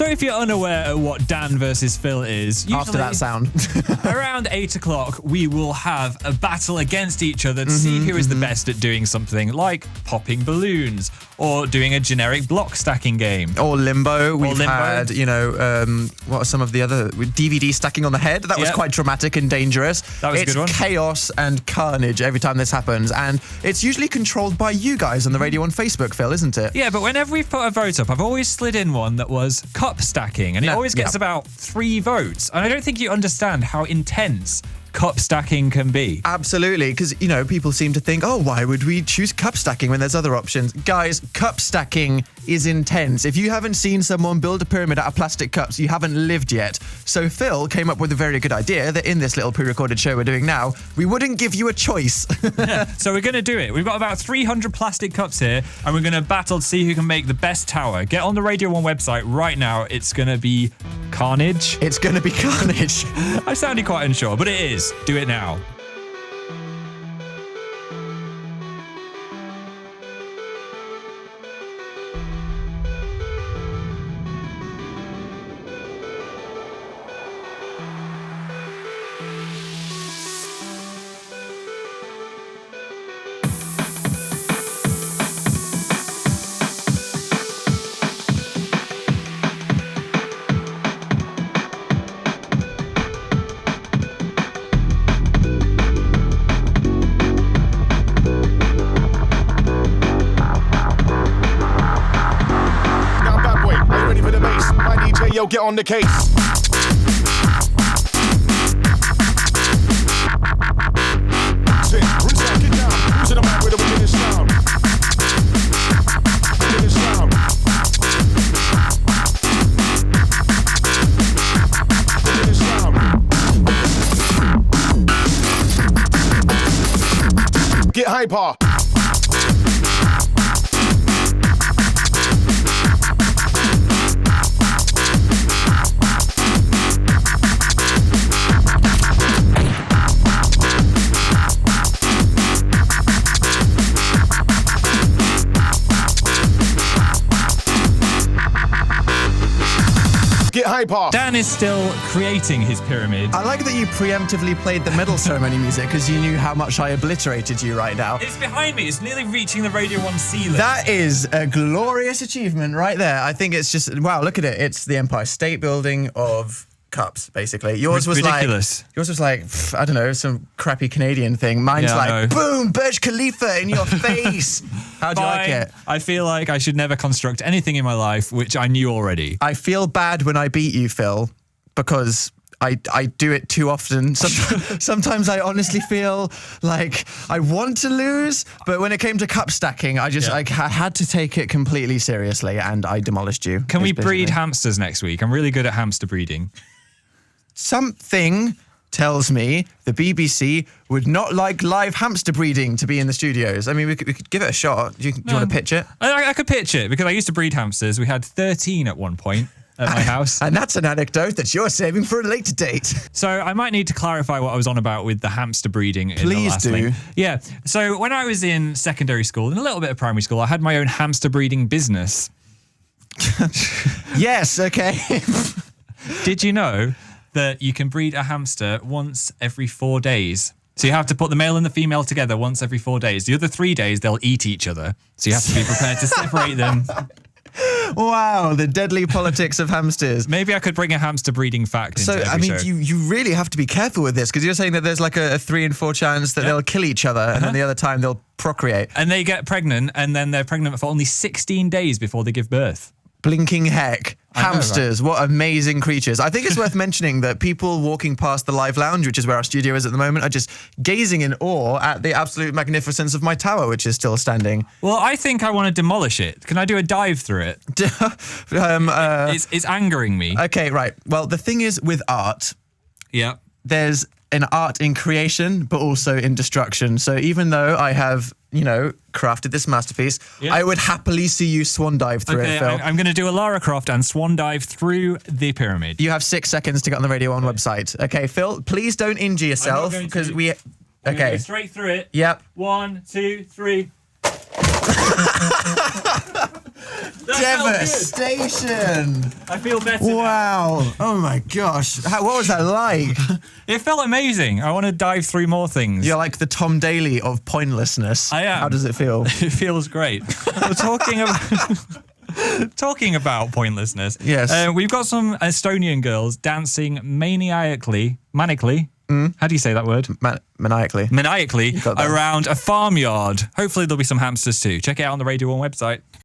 So if you're unaware of what Dan versus Phil is, usually After that sound. around 8 o'clock, we will have a battle against each other to see who is the best at doing something like popping balloons or doing a generic block stacking game. Or Limbo. We've Limbo. had, what are some of the other... DVD stacking on the head. That was Yep. quite dramatic and dangerous. That was a It's good one. chaos and carnage every time this happens. And it's usually controlled by you guys on the Radio 1 Facebook, Phil, isn't it? Yeah, but whenever we've put a vote up, I've always slid in one that was cup stacking, and it always gets about 3 votes. And I don't think you understand how intense cup stacking can be. Absolutely, because, people seem to think, oh, why would we choose cup stacking when there's other options? Guys, cup stacking is intense. If you haven't seen someone build a pyramid out of plastic cups, you haven't lived yet. So Phil came up with a very good idea that in this little pre-recorded show we're doing now, we wouldn't give you a choice. So we're going to do it. We've got about 300 plastic cups here, and we're going to battle to see who can make the best tower. Get on the Radio 1 website right now. It's going to be carnage. It's going to be carnage. I sounded quite unsure, but it is. Do it now. Yo, get on the case. Sit, rinse out, get down. Who's in the mic with a wicked sound? Wicked sound. Wicked sound. Get hyper. Get hyper. Dan is still creating his pyramid. I like that you preemptively played the medal ceremony music because you knew how much I obliterated you right now. It's behind me. It's nearly reaching the Radio 1 ceiling. That is a glorious achievement right there. I think it's just, wow, look at it. It's the Empire State Building of cups, basically. Yours was ridiculous. like, I don't know, some crappy Canadian thing. Mine's boom, Burj Khalifa in your face. How do you like it? I feel like I should never construct anything in my life, which I knew already. I feel bad when I beat you, Phil, because I do it too often. Sometimes I honestly feel like I want to lose, but when it came to cup stacking, I had to take it completely seriously, and I demolished you. Can we breed hamsters next week? I'm really good at hamster breeding. Something tells me the BBC would not like live hamster breeding to be in the studios. I mean, we could give it a shot. Do you want to pitch it? I could pitch it because I used to breed hamsters. We had 13 at one point at my house. And that's an anecdote that you're saving for a later date. So I might need to clarify what I was on about with the hamster breeding in the last link. Yeah. So when I was in secondary school and a little bit of primary school, I had my own hamster breeding business. Yes, okay. Did you know that you can breed a hamster once every 4 days? So you have to put the male and the female together once every 4 days. The other 3 days, they'll eat each other. So you have to be prepared to separate them. Wow, the deadly politics of hamsters. Maybe I could bring a hamster breeding fact into every show. You really have to be careful with this because you're saying that there's like a 3 in 4 chance that they'll kill each other and then the other time they'll procreate. And they get pregnant and then they're pregnant for only 16 days before they give birth. Blinking heck. Hamsters, what amazing creatures. I think it's worth mentioning that people walking past the live lounge, which is where our studio is at the moment, are just gazing in awe at the absolute magnificence of my tower, which is still standing. Well, I think I want to demolish it. Can I do a dive through it? It's angering me. Okay, right. Well, the thing is with art, there's an art in creation, but also in destruction. So even though I have, crafted this masterpiece, I would happily see you swan dive through it, Phil. I'm going to do a Lara Croft and swan dive through the pyramid. You have 6 seconds to get on the Radio 1 website. Okay, Phil, please don't injure yourself because we... I'm go straight through it. Yep. 1, 2, 3. devastation. I feel better now. Wow. Oh my gosh. What was that like? It felt amazing. I want to dive through more things. You're like the Tom Daly of pointlessness. I am. How does it feel? It feels great. We're talking about pointlessness. Yes. We've got some Estonian girls dancing manically. How do you say that word? Maniacally. Maniacally got that. around a farmyard. Hopefully there'll be some hamsters too. Check it out on the Radio 1 website.